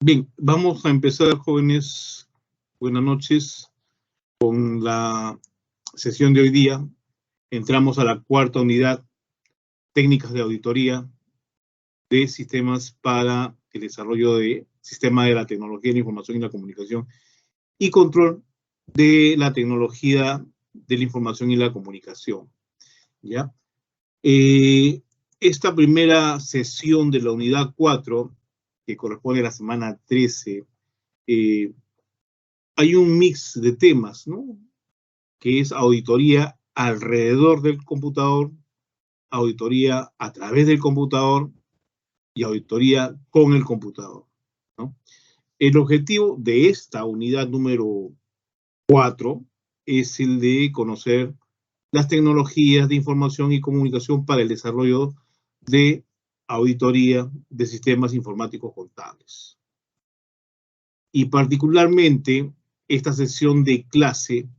Bien, vamos a empezar, jóvenes. Buenas noches con la sesión de hoy día. Entramos a la cuarta unidad, técnicas de auditoría de sistemas para el desarrollo de sistemas de la tecnología de la información y la comunicación y control de la tecnología de la información y la comunicación. ¿Ya? Esta primera sesión de la unidad 4, que corresponde a la semana 13, hay un mix de temas, ¿no? Que es auditoría alrededor del computador, auditoría a través del computador y auditoría con el computador, ¿no? El objetivo de esta unidad número 4 es el de conocer las tecnologías de información y comunicación para el desarrollo de auditoría de sistemas informáticos contables. Y particularmente esta sesión de clase,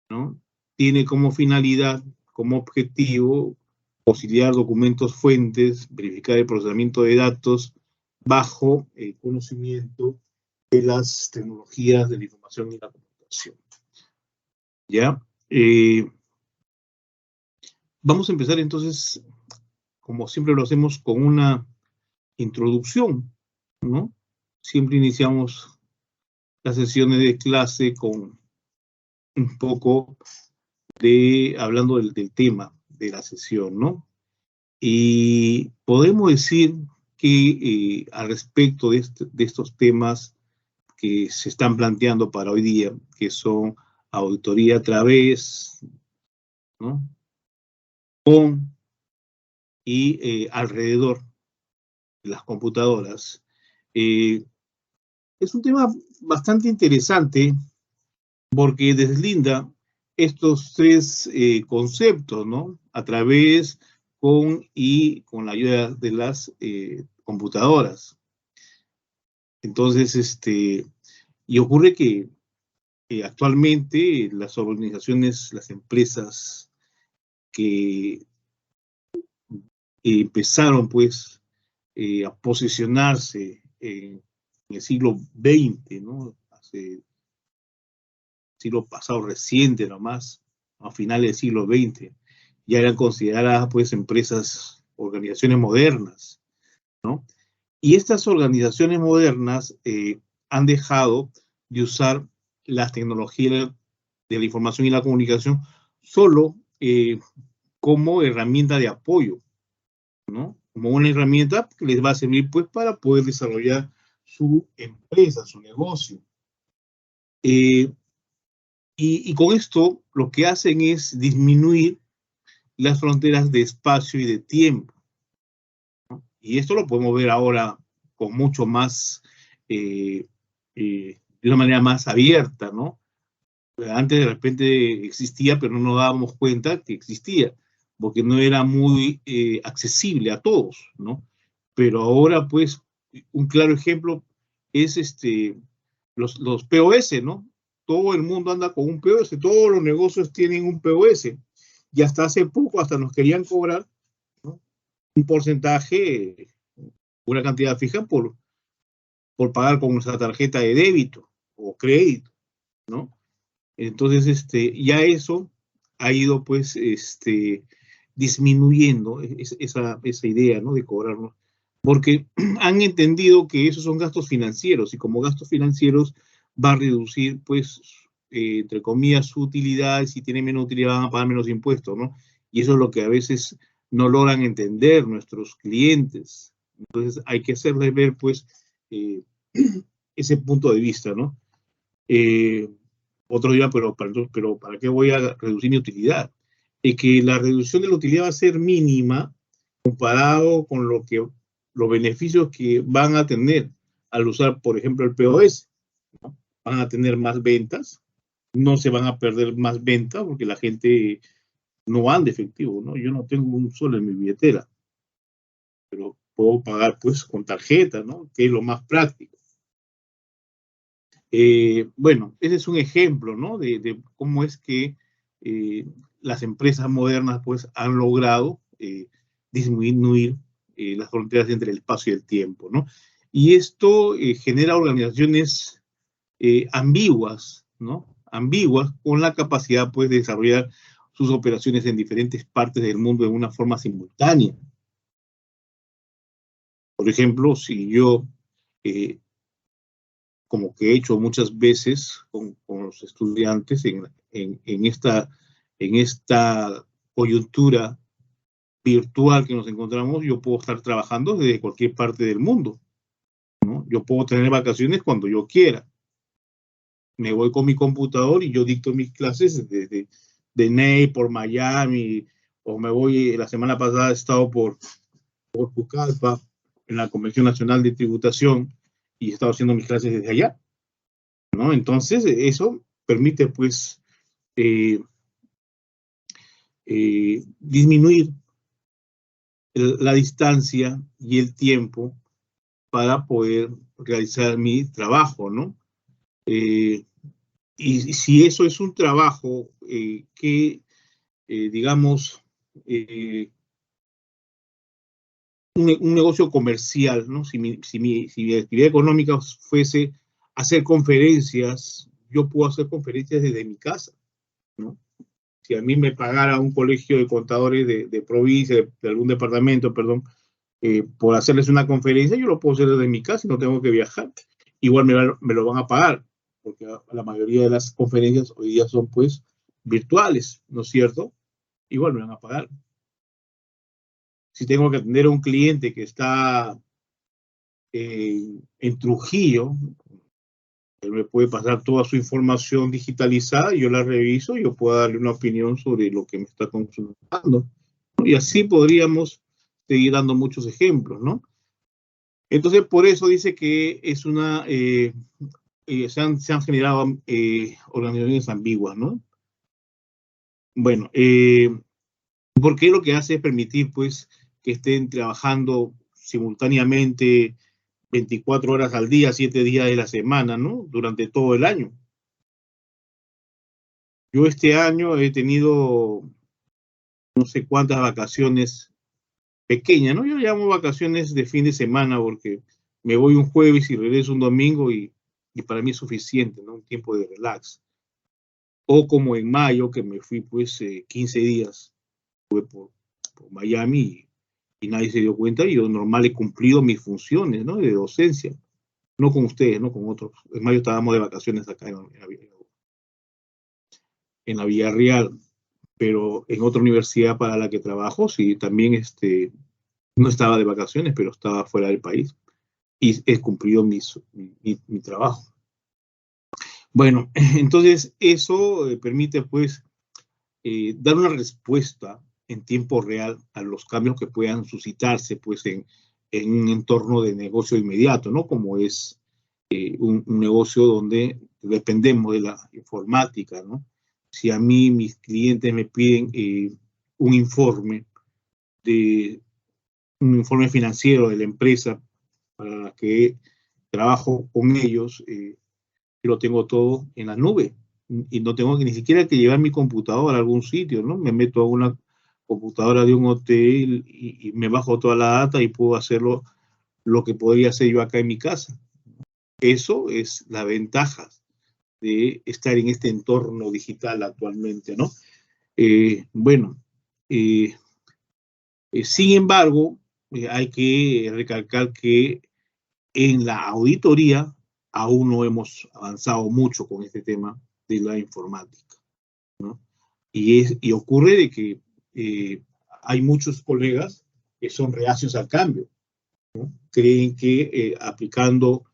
¿no? Tiene como finalidad, como objetivo, auxiliar documentos fuentes, verificar el procesamiento de datos bajo el conocimiento de las tecnologías de la información y la comunicación. ¿Ya? Vamos a empezar entonces, como siempre lo hacemos, con una introducción, ¿no? Siempre iniciamos las sesiones de clase con un poco hablando del tema de la sesión, ¿no? Y podemos decir que al respecto de estos temas que se están planteando para hoy día, que son auditoría a través, ¿no? Con y alrededor de las computadoras, es un tema bastante interesante porque deslinda estos tres conceptos, ¿no? A través, con y con la ayuda de las computadoras. Entonces, y ocurre que actualmente las organizaciones, las empresas que empezaron, pues, a posicionarse en el siglo XX, ¿no? Hace siglo pasado reciente nomás, a finales del siglo XX, ya eran consideradas pues empresas, organizaciones modernas, ¿no? Y estas organizaciones modernas han dejado de usar las tecnologías de la información y la comunicación solo como herramienta de apoyo, ¿no? Como una herramienta que les va a servir pues para poder desarrollar su empresa, su negocio. Y con esto lo que hacen es disminuir las fronteras de espacio y de tiempo, ¿no? Y esto lo podemos ver ahora con mucho más, de una manera más abierta, ¿no? Antes de repente existía, pero no nos dábamos cuenta que existía, porque no era muy accesible a todos, ¿no? Pero ahora, pues, un claro ejemplo es los POS, ¿no? Todo el mundo anda con un POS, todos los negocios tienen un POS. Y hasta hace poco, hasta nos querían cobrar, ¿no? Un porcentaje, una cantidad fija por pagar con nuestra tarjeta de débito o crédito, ¿no? Entonces, ya eso ha ido, pues, disminuyendo esa idea, ¿no? De cobrarnos, porque han entendido que esos son gastos financieros, y como gastos financieros va a reducir, pues, entre comillas, su utilidad, y si tiene menos utilidad van a pagar menos impuestos, ¿no? Y eso es lo que a veces no logran entender nuestros clientes. Entonces hay que hacerles ver, pues, ese punto de vista, ¿no? Otro día, pero ¿para qué voy a reducir mi utilidad? Es que la reducción de la utilidad va a ser mínima comparado con los beneficios que van a tener al usar, por ejemplo, el POS, ¿no? Van a tener más ventas, no se van a perder más ventas porque la gente no anda efectivo, ¿no? Yo no tengo un sol en mi billetera, pero puedo pagar pues con tarjeta, ¿no? Que es lo más práctico. Bueno, ese es un ejemplo, ¿no? De cómo es que las empresas modernas pues han logrado disminuir las fronteras entre el espacio y el tiempo, ¿no? Y esto genera organizaciones ambiguas, ¿no? Ambiguas, con la capacidad, pues, de desarrollar sus operaciones en diferentes partes del mundo de una forma simultánea. Por ejemplo, si yo, como que he hecho muchas veces con los estudiantes en esta coyuntura virtual que nos encontramos, yo puedo estar trabajando desde cualquier parte del mundo, ¿no? Yo puedo tener vacaciones cuando yo quiera. Me voy con mi computador y yo dicto mis clases de Ney por Miami, o me voy, la semana pasada he estado por Pucallpa, en la Convención Nacional de Tributación, y he estado haciendo mis clases desde allá, ¿no? Entonces, eso permite, pues, disminuir la distancia y el tiempo para poder realizar mi trabajo, ¿no? Y si eso es un trabajo que, digamos, un negocio comercial, ¿no? Si mi actividad económica fuese hacer conferencias, yo puedo hacer conferencias desde mi casa, ¿no? Si a mí me pagara un colegio de contadores de provincia, de algún departamento, perdón, por hacerles una conferencia, yo lo puedo hacer desde mi casa y no tengo que viajar. Igual me lo van a pagar, porque la mayoría de las conferencias hoy día son, pues, virtuales, ¿no es cierto? Igual me van a pagar. Si tengo que atender a un cliente que está en Trujillo, él me puede pasar toda su información digitalizada, yo la reviso y yo puedo darle una opinión sobre lo que me está consultando, ¿no? Y así podríamos seguir dando muchos ejemplos, ¿no? Entonces, por eso dice que es se han generado organizaciones ambiguas, ¿no? Bueno, porque lo que hace es permitir, pues, que estén trabajando simultáneamente 24 horas al día, 7 días de la semana, ¿no? Durante todo el año. Yo este año he tenido no sé cuántas vacaciones pequeñas, ¿no? Yo llamo vacaciones de fin de semana porque me voy un jueves y regreso un domingo y para mí es suficiente, ¿no? Un tiempo de relax. O como en mayo, que me fui pues 15 días, fue por Miami y nadie se dio cuenta y yo normal he cumplido mis funciones, ¿no? De docencia. No con ustedes, no con otros. En mayo estábamos de vacaciones acá en la Villarreal, pero en otra universidad para la que trabajo, sí, también no estaba de vacaciones, pero estaba fuera del país y he cumplido mi trabajo. Bueno, entonces eso permite pues dar una respuesta en tiempo real a los cambios que puedan suscitarse pues en un entorno de negocio inmediato, ¿no? Como es un negocio donde dependemos de la informática, ¿no? Si a mí mis clientes me piden un informe financiero de la empresa para la que trabajo con ellos, lo tengo todo en la nube y no tengo ni siquiera que llevar mi computadora a algún sitio, ¿no? Me meto a una computadora de un hotel y me bajo toda la data y puedo hacerlo lo que podría hacer yo acá en mi casa. Eso es la ventaja de estar en este entorno digital actualmente, ¿no? Bueno, sin embargo, hay que recalcar que en la auditoría aún no hemos avanzado mucho con este tema de la informática, ¿no? Y ocurre de que hay muchos colegas que son reacios al cambio, ¿no? Creen que aplicando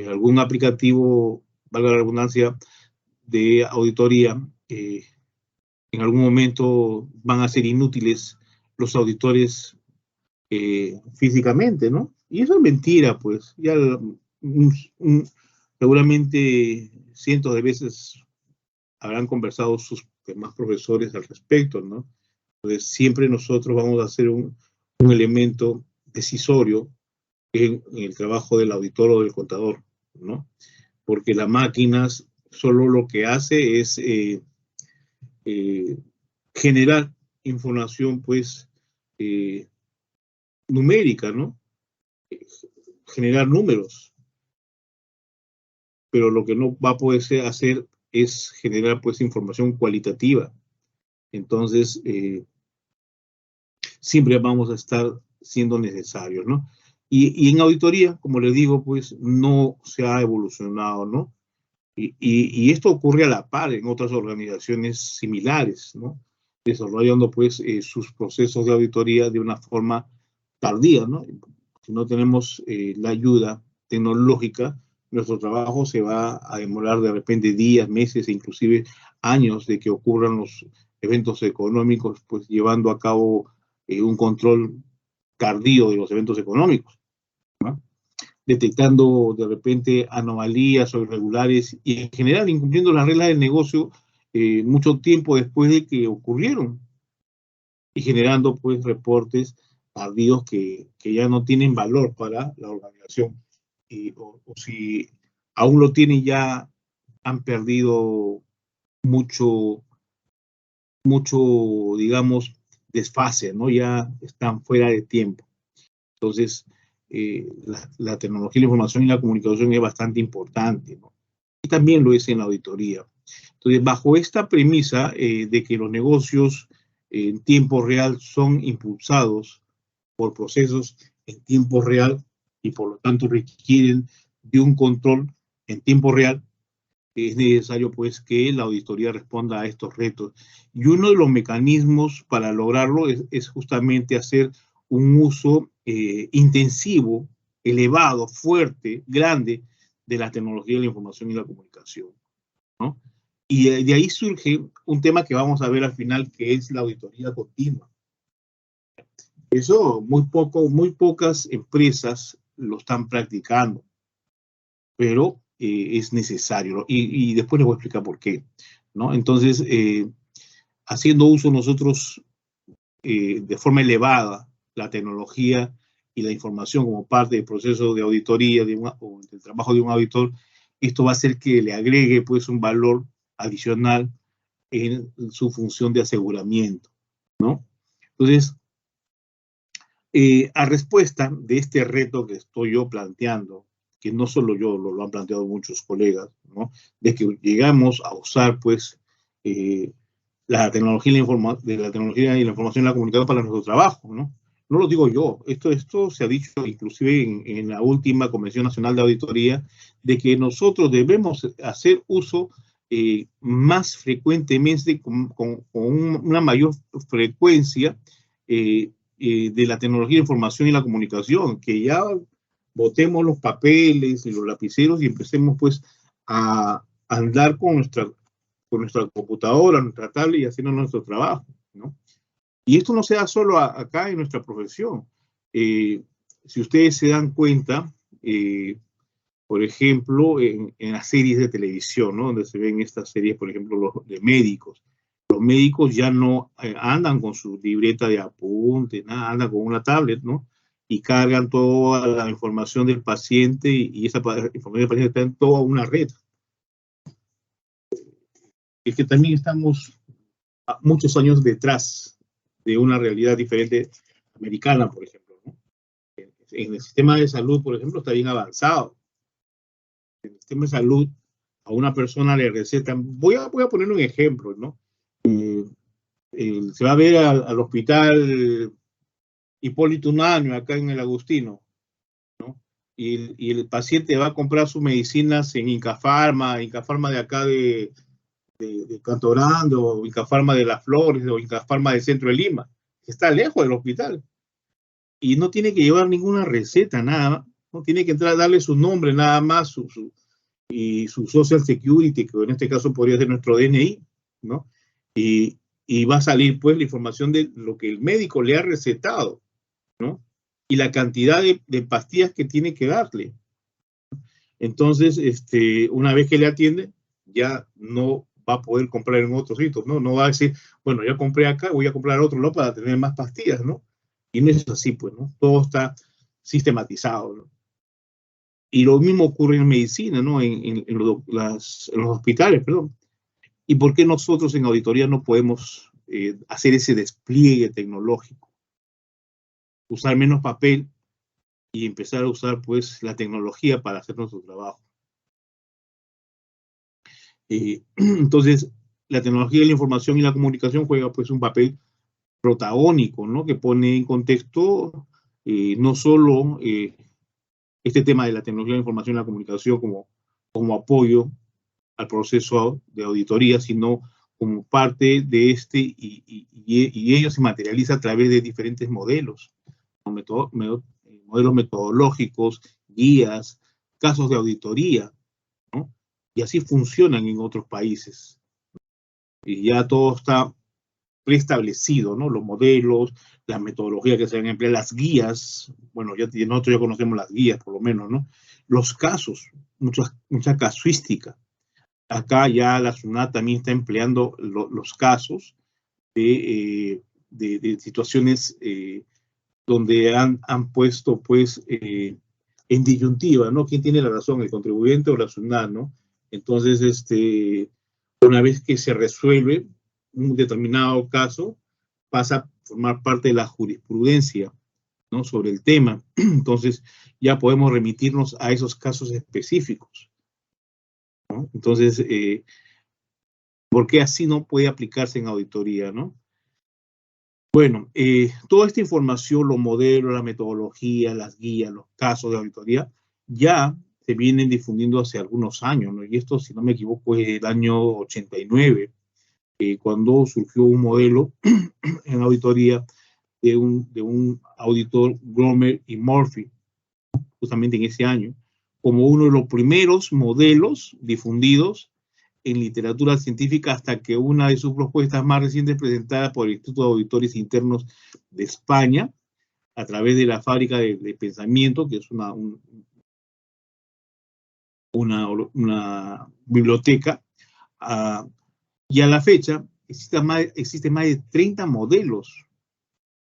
algún aplicativo, valga la redundancia, de auditoría, en algún momento van a ser inútiles los auditores físicamente, ¿no? Y eso es mentira, pues. Ya seguramente cientos de veces habrán conversado sus demás profesores al respecto, ¿no? Entonces, siempre nosotros vamos a ser un elemento decisorio en el trabajo del auditor o del contador, ¿no? Porque las máquinas solo lo que hace es generar información, pues, numérica, ¿no? generar números, pero lo que no va a poder hacer es generar pues información cualitativa. Entonces, siempre vamos a estar siendo necesarios, ¿no? Y en auditoría, como les digo, pues no se ha evolucionado, ¿no? Y esto ocurre a la par en otras organizaciones similares, ¿no? Desarrollando pues sus procesos de auditoría de una forma tardía, ¿no? Si no tenemos la ayuda tecnológica, nuestro trabajo se va a demorar de repente días, meses e inclusive años de que ocurran los eventos económicos, pues llevando a cabo un control tardío de los eventos económicos, ¿no? Detectando de repente anomalías o irregulares y en general incumpliendo las reglas del negocio mucho tiempo después de que ocurrieron y generando pues reportes tardíos que ya no tienen valor para la organización o si aún lo tienen ya han perdido mucho, digamos, desfase, ¿no? Ya están fuera de tiempo. Entonces, la tecnología, la información y la comunicación es bastante importante, ¿no? Y también lo es en la auditoría. Entonces, bajo esta premisa de que los negocios en tiempo real son impulsados por procesos en tiempo real y por lo tanto requieren de un control en tiempo real, es necesario pues que la auditoría responda a estos retos. Y uno de los mecanismos para lograrlo es justamente hacer un uso intensivo, elevado, fuerte, grande de la tecnología de la información y la comunicación, ¿no? Y de ahí surge un tema que vamos a ver al final, que es la auditoría continua. Eso muy pocas empresas lo están practicando, pero es necesario, ¿no? Y después les voy a explicar por qué, ¿no? Entonces, haciendo uso nosotros de forma elevada la tecnología y la información como parte del proceso de auditoría o del trabajo de un auditor, esto va a hacer que le agregue pues un valor adicional en su función de aseguramiento, ¿no? Entonces, a respuesta de este reto que estoy yo planteando, que no solo yo, lo han planteado muchos colegas, ¿no? De que llegamos a usar, pues, la tecnología y la tecnología y la información y la comunicación para nuestro trabajo, ¿no? No lo digo yo, esto se ha dicho inclusive en la última Convención Nacional de Auditoría, de que nosotros debemos hacer uso más frecuentemente, con una mayor frecuencia, de la tecnología de información y la comunicación, que ya botemos los papeles y los lapiceros y empecemos pues a andar con nuestra computadora, nuestra tablet y haciendo nuestro trabajo, ¿no? Y esto no se da solo acá en nuestra profesión. Si ustedes se dan cuenta, por ejemplo, en las series de televisión, ¿no? Donde se ven estas series, por ejemplo, los de médicos. Los médicos ya no andan con su libreta de apuntes, nada, andan con una tablet, ¿no? Y cargan toda la información del paciente y esa información del paciente está en toda una red. Es que también estamos a muchos años detrás de una realidad diferente americana, por ejemplo, ¿no? En el sistema de salud, por ejemplo, está bien avanzado. En el sistema de salud, a una persona le recetan, voy a poner un ejemplo, ¿no? Se va a ver al hospital Hipólito Unanue, acá en el Agustino, ¿no? Y el paciente va a comprar sus medicinas en Incafarma de acá de Cantorando, o Incafarma de Las Flores, o Incafarma del centro de Lima, que está lejos del hospital. Y no tiene que llevar ninguna receta, nada, no tiene que entrar a darle su nombre, nada más, y su Social Security, que en este caso podría ser nuestro DNI, ¿no? Y va a salir pues la información de lo que el médico le ha recetado, ¿no? Y la cantidad de pastillas que tiene que darle. Entonces, una vez que le atiende, ya no va a poder comprar en otros sitios, ¿no? No va a decir, bueno, ya compré acá, voy a comprar otro lado para tener más pastillas, ¿no? Y no es así, pues, ¿no? Todo está sistematizado, ¿no? Y lo mismo ocurre en medicina, ¿no? En los hospitales, perdón. ¿Y por qué nosotros en auditoría no podemos hacer ese despliegue tecnológico? Usar menos papel y empezar a usar pues la tecnología para hacer nuestro trabajo. Entonces, la tecnología de la información y la comunicación juega pues un papel protagónico, ¿no? Que pone en contexto no solo este tema de la tecnología de la información y la comunicación como apoyo al proceso de auditoría, sino como parte de este, y ello se materializa a través de diferentes modelos, modelos metodológicos, guías, casos de auditoría, ¿no? Y así funcionan en otros países. Y ya todo está preestablecido, ¿no? Los modelos, la metodología que se van a emplear, las guías, bueno, nosotros ya conocemos las guías, por lo menos, ¿no? Los casos, mucha casuística. Acá ya la SUNAT también está empleando los casos de situaciones donde han puesto, pues, en disyuntiva, ¿no? ¿Quién tiene la razón, el contribuyente o la SUNAT, ¿no? Entonces, una vez que se resuelve un determinado caso, pasa a formar parte de la jurisprudencia, ¿no? Sobre el tema. Entonces, ya podemos remitirnos a esos casos específicos, ¿no? Entonces, ¿por qué así no puede aplicarse en auditoría, no? Bueno, toda esta información, los modelos, la metodología, las guías, los casos de auditoría, ya se vienen difundiendo hace algunos años, ¿no? Y esto, si no me equivoco, es el año 89, cuando surgió un modelo en auditoría de un auditor, Gromer y Murphy, justamente en ese año, como uno de los primeros modelos difundidos en literatura científica, hasta que una de sus propuestas más recientes, presentada por el Instituto de Auditores Internos de España, a través de la Fábrica de Pensamiento, que es una biblioteca, y a la fecha existen más de 30 modelos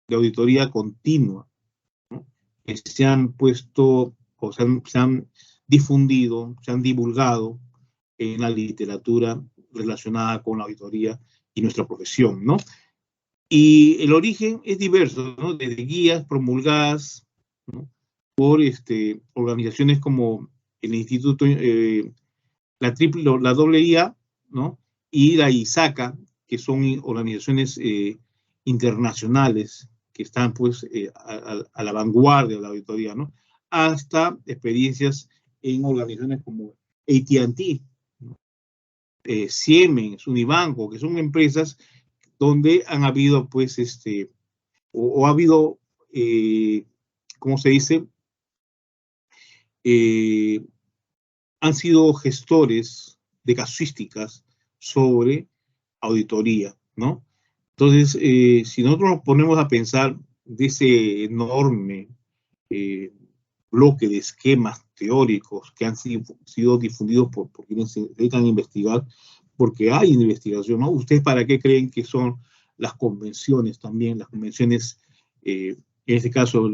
de auditoría continua, ¿no? Que se han puesto, o se han difundido, se han divulgado en la literatura relacionada con la auditoría y nuestra profesión, ¿no? Y el origen es diverso, ¿no? Desde guías promulgadas, ¿no? Por organizaciones como el Instituto, la AAA, ¿no? Y la ISACA, que son organizaciones internacionales que están pues a la vanguardia de la auditoría, ¿no? Hasta experiencias en organizaciones como AT&T, ¿no? Siemens, Unibanco, que son empresas donde han habido, pues, o ha habido, ¿cómo se dice? Han sido gestores de casuísticas sobre auditoría, ¿no? Entonces, si nosotros nos ponemos a pensar de ese enorme bloque de esquemas teóricos que han sido difundidos por quienes se dedican a investigar, porque hay investigación, ¿no? ¿Ustedes para qué creen que son las convenciones también, las convenciones, en este caso,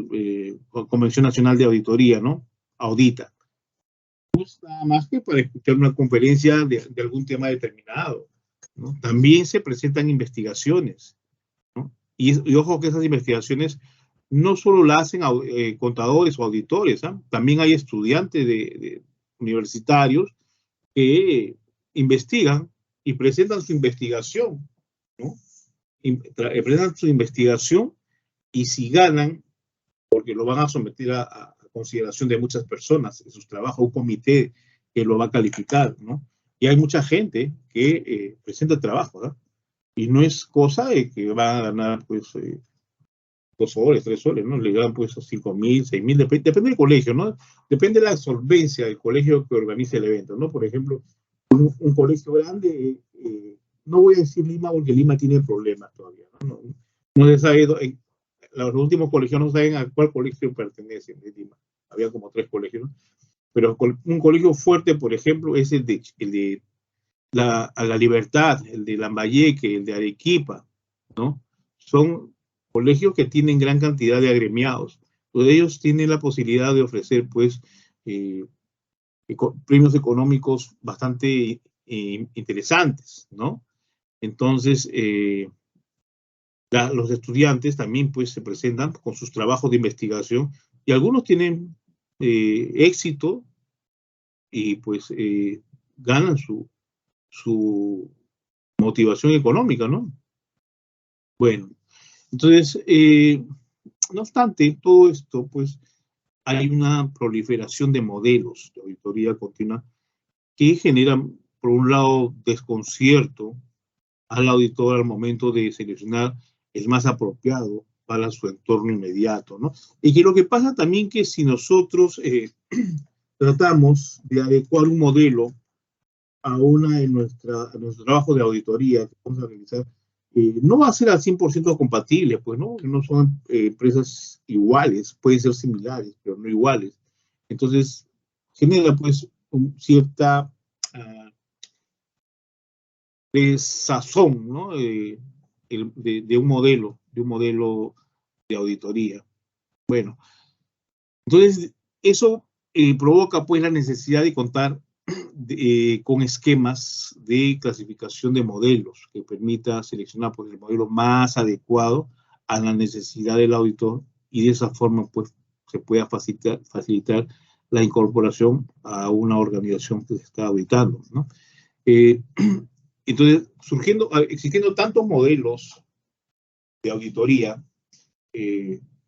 Convención Nacional de Auditoría, ¿no? Audita. Pues nada más que para escuchar una conferencia de algún tema determinado, ¿no? También se presentan investigaciones, ¿no? Y ojo que esas investigaciones no solo la hacen contadores o auditores, ¿eh? También hay estudiantes de universitarios que investigan y presentan su investigación, ¿no? Presentan su investigación y si ganan, porque lo van a someter a consideración de muchas personas en sus trabajos, un comité que lo va a calificar, ¿no? Y hay mucha gente que presenta trabajo, ¿no? Y no es cosa de que van a ganar, pues, 2 soles, 3 soles, ¿no? Le dan, pues, 5.000, 6.000, depende del colegio, ¿no? Depende de la solvencia del colegio que organice el evento, ¿no? Por ejemplo, un colegio grande, no voy a decir Lima porque Lima tiene problemas todavía, ¿no? No se sabe, los últimos colegios no saben a cuál colegio pertenecen de Lima. Había como 3 colegios, ¿no? Pero un colegio fuerte, por ejemplo, es el de a la Libertad, el de Lambayeque, el de Arequipa, ¿no? Son colegios que tienen gran cantidad de agremiados. Entonces ellos tienen la posibilidad de ofrecer, pues, premios económicos bastante interesantes, ¿no? Entonces, los estudiantes también, pues, se presentan con sus trabajos de investigación Y algunos tienen éxito y pues ganan su motivación económica, ¿no? Bueno, entonces, no obstante todo esto, pues hay una proliferación de modelos de auditoría continua que generan, por un lado, desconcierto al auditor al momento de seleccionar el más apropiado para su entorno inmediato, ¿no? Y que lo que pasa también que si nosotros tratamos de adecuar un modelo a nuestro trabajo de auditoría que vamos a realizar, no va a ser al 100% compatible, pues, ¿no? No son empresas iguales, pueden ser similares, pero no iguales. Entonces, genera, pues, cierta desazón, ¿no? De un modelo de auditoría. Bueno, entonces, eso provoca, pues, la necesidad de contar con esquemas de clasificación de modelos que permita seleccionar, pues, el modelo más adecuado a la necesidad del auditor y de esa forma, pues, se pueda facilitar la incorporación a una organización que se está auditando, ¿no? Entonces, existiendo tantos modelos de auditoría,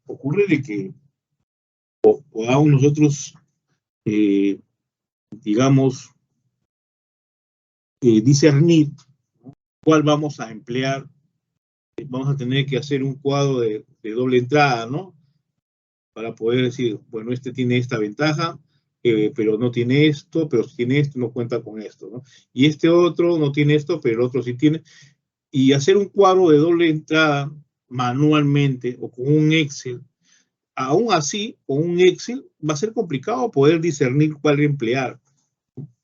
ocurre de que podamos nosotros, digamos, discernir cuál vamos a emplear. Vamos a tener que hacer un cuadro de doble entrada, ¿no? Para poder decir, bueno, este tiene esta ventaja, pero no tiene esto, pero si tiene esto, no cuenta con esto, ¿no? Y este otro no tiene esto, pero el otro sí tiene. Y hacer un cuadro de doble entrada manualmente o con un Excel, aún así, con un Excel va a ser complicado poder discernir cuál emplear.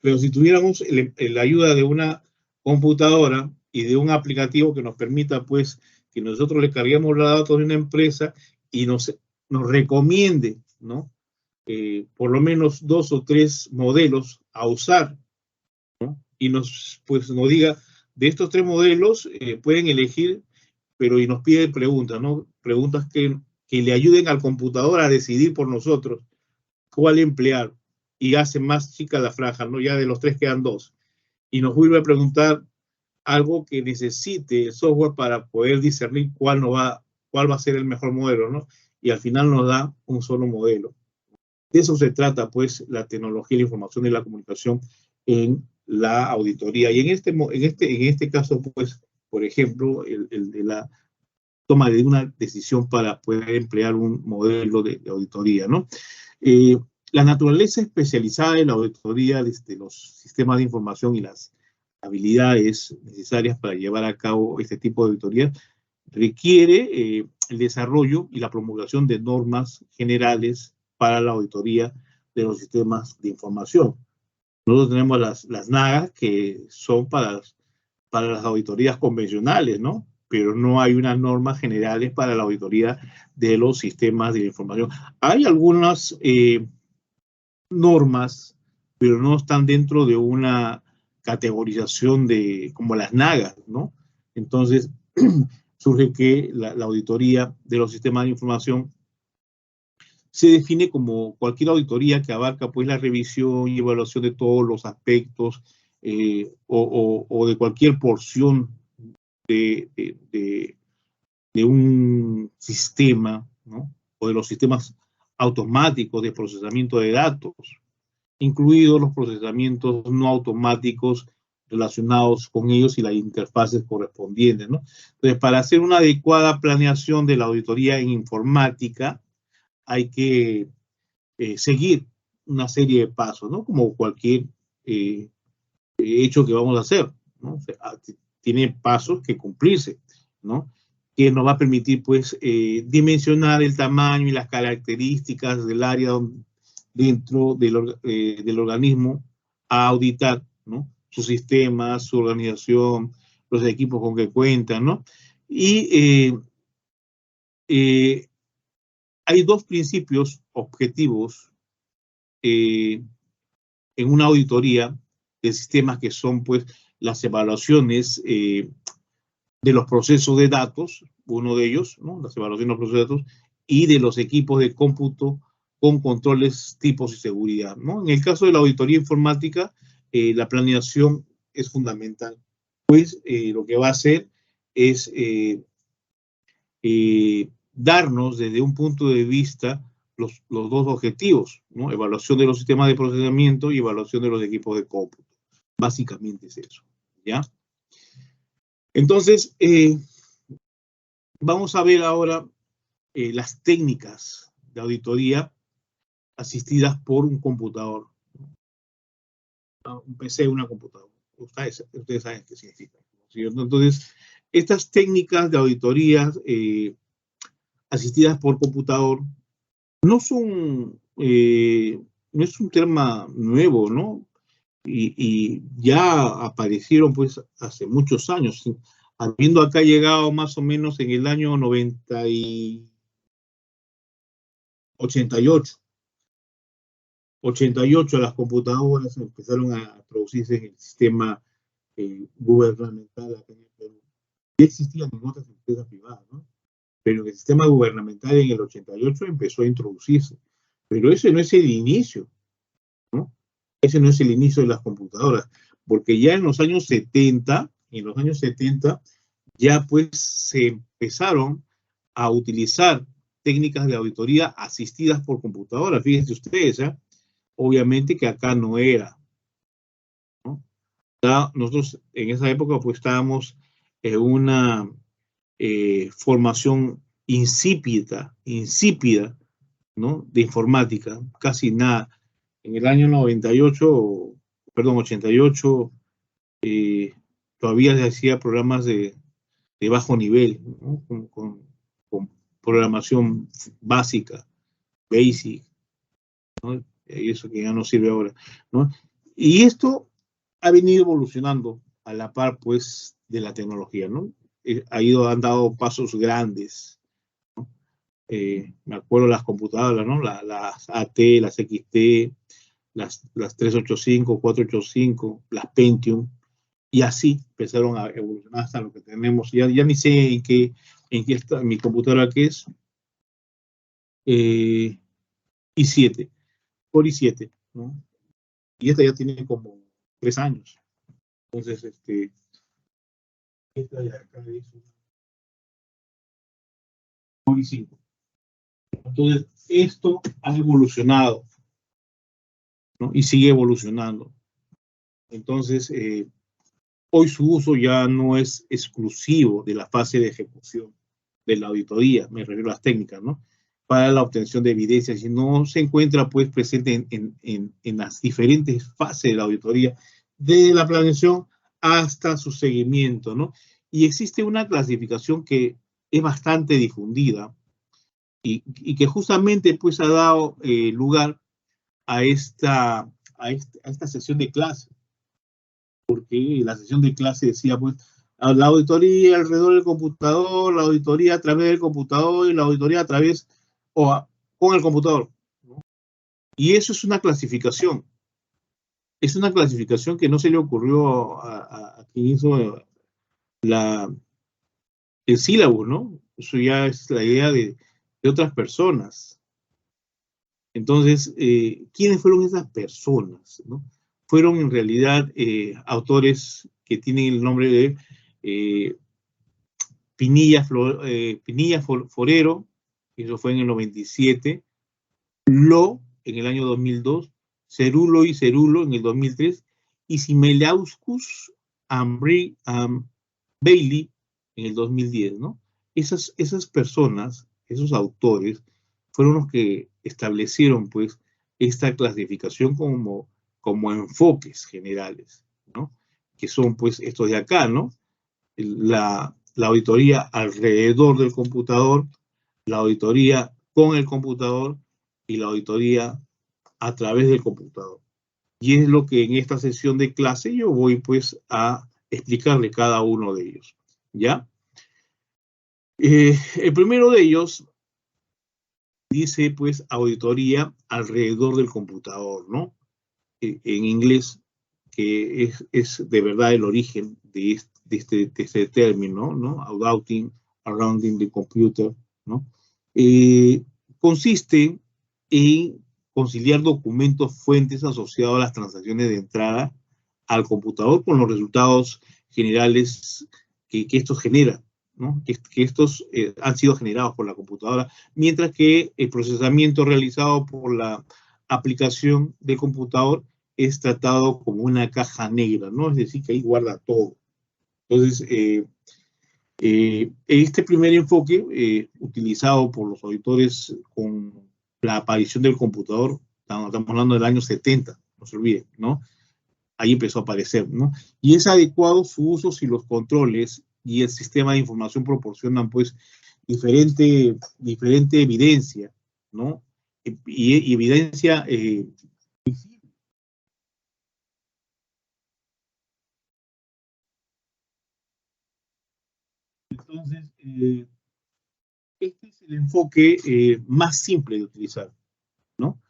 Pero si tuviéramos la ayuda de una computadora y de un aplicativo que nos permita, pues, que nosotros le carguemos los datos de una empresa y nos recomiende, ¿no? Por lo menos 2 o 3 modelos a usar, ¿no? Y pues, nos diga, de estos 3 modelos, pueden elegir, pero y nos pide preguntas, ¿no? Preguntas que le ayuden al computador a decidir por nosotros cuál emplear. Y hace más chica la franja, ¿no? Ya de los 3 quedan 2. Y nos vuelve a preguntar algo que necesite el software para poder discernir cuál va a ser el mejor modelo, ¿no? Y al final nos da un solo modelo. De eso se trata, pues, la tecnología, la información y la comunicación en la auditoría. Y en este caso, pues, por ejemplo, el de la toma de una decisión para poder emplear un modelo de auditoría, ¿no? La naturaleza especializada de la auditoría, desde los sistemas de información y las habilidades necesarias para llevar a cabo este tipo de auditoría, requiere el desarrollo y la promulgación de normas generales para la auditoría de los sistemas de información. Nosotros tenemos las NAGA, que son para las auditorías convencionales, ¿no? Pero no hay unas normas generales para la auditoría de los sistemas de información. Hay algunas normas, pero no están dentro de una categorización como las NAGA, ¿no? Entonces, surge que la auditoría de los sistemas de información se define como cualquier auditoría que abarca, pues, la revisión y evaluación de todos los aspectos o de cualquier porción de un sistema, ¿no? O de los sistemas automáticos de procesamiento de datos, incluidos los procesamientos no automáticos relacionados con ellos y las interfaces correspondientes, ¿no? Entonces, para hacer una adecuada planeación de la auditoría en informática, hay que seguir una serie de pasos, ¿no? Como cualquier hecho que vamos a hacer, ¿no? O sea, tiene pasos que cumplirse, ¿no? Que nos va a permitir, pues, dimensionar el tamaño y las características del área dentro del organismo a auditar, ¿no? Sus sistemas, su organización, los equipos con que cuentan, ¿no? Y hay 2 principios objetivos en una auditoría de sistemas que son, pues, las evaluaciones de los procesos de datos, uno de ellos, ¿no? Las evaluaciones de los procesos de datos, y de los equipos de cómputo con controles, tipos y seguridad, ¿no? En el caso de la auditoría informática, la planeación es fundamental, pues lo que va a hacer es darnos desde un punto de vista los dos objetivos, ¿no? Evaluación de los sistemas de procesamiento y evaluación de los equipos de cómputo. Básicamente es eso, ¿ya? Entonces, vamos a ver ahora las técnicas de auditoría asistidas por un computador. Un PC, una computadora. Ustedes saben qué significa, ¿cierto? Entonces, estas técnicas de auditoría asistidas por computador no son, no es un tema nuevo, ¿no? Y ya aparecieron pues hace muchos años, habiendo acá llegado más o menos en el año 88. 88 las computadoras empezaron a producirse en el sistema gubernamental acá en el Perú. Ya existían en otras empresas privadas, ¿no? Pero en el sistema gubernamental en el 88 empezó a introducirse. Pero ese no es el inicio, ¿no? Ese no es el inicio de las computadoras, porque ya en los años 70, ya pues se empezaron a utilizar técnicas de auditoría asistidas por computadoras. Fíjense ustedes, ¿eh? Obviamente que acá no era, ¿no? Nosotros en esa época pues estábamos en una formación insípida, ¿no? De informática, casi nada. En el año 88, todavía se hacía programas de bajo nivel, ¿no? Con programación básica, basic, ¿no? Y eso que ya no sirve ahora, ¿no? Y esto ha venido evolucionando a la par, pues, de la tecnología, ¿no? Han dado pasos grandes, ¿no? Me acuerdo las computadoras, ¿no? Las AT, las XT, las 385, 485, las Pentium, y así empezaron a evolucionar hasta lo que tenemos. Ya ni sé en qué está mi computadora, que es i7, Core i7, ¿no? Y esta ya tiene como 3 años. Entonces, esta de acá es Core i5. Entonces, esto ha evolucionado, ¿no? Y sigue evolucionando. Entonces, hoy su uso ya no es exclusivo de la fase de ejecución de la auditoría, me refiero a las técnicas, ¿no? Para la obtención de evidencia, sino se encuentra pues presente en las diferentes fases de la auditoría, desde la planeación hasta su seguimiento, ¿no? Y existe una clasificación que es bastante difundida y que justamente pues ha dado lugar a esta sesión de clase, porque la sesión de clase decía pues la auditoría alrededor del computador, la auditoría a través del computador y la auditoría a través con el computador, ¿no? Y eso es una clasificación. Es una clasificación que no se le ocurrió a quien hizo el sílabo, ¿no? Eso ya es la idea de otras personas. Entonces, ¿quiénes fueron esas personas, ¿no? Fueron en realidad autores que tienen el nombre de Pinilla Forero, eso fue en el 97, Lo en el año 2002, Cerulo y Cerulo en el 2003, y Simelauskus Bailey en el 2010, ¿no? Esas personas, esos autores, fueron los que establecieron, pues, esta clasificación como enfoques generales, ¿no? Que son, pues, estos de acá, ¿no? La auditoría alrededor del computador, la auditoría con el computador y la auditoría a través del computador. Y es lo que en esta sesión de clase yo voy pues a explicarle cada uno de ellos, ¿ya? El primero de ellos dice pues auditoría alrededor del computador, ¿no? En inglés, que es de verdad el origen de este término, ¿no? Auditing around the computer, ¿no? Consiste en conciliar documentos fuentes asociados a las transacciones de entrada al computador con los resultados generales que estos generan, ¿no? Que estos han sido generados por la computadora, mientras que el procesamiento realizado por la aplicación del computador es tratado como una caja negra, ¿no? Es decir, que ahí guarda todo. Entonces, este primer enfoque, utilizado por los auditores con la aparición del computador, estamos hablando del año 70, no se olviden, ¿no? Ahí empezó a aparecer, ¿no? Y es adecuado su uso si los controles y el sistema de información proporcionan, pues, diferente evidencia, ¿no? Y evidencia visible. Entonces, este es el enfoque más simple de utilizar, ¿no?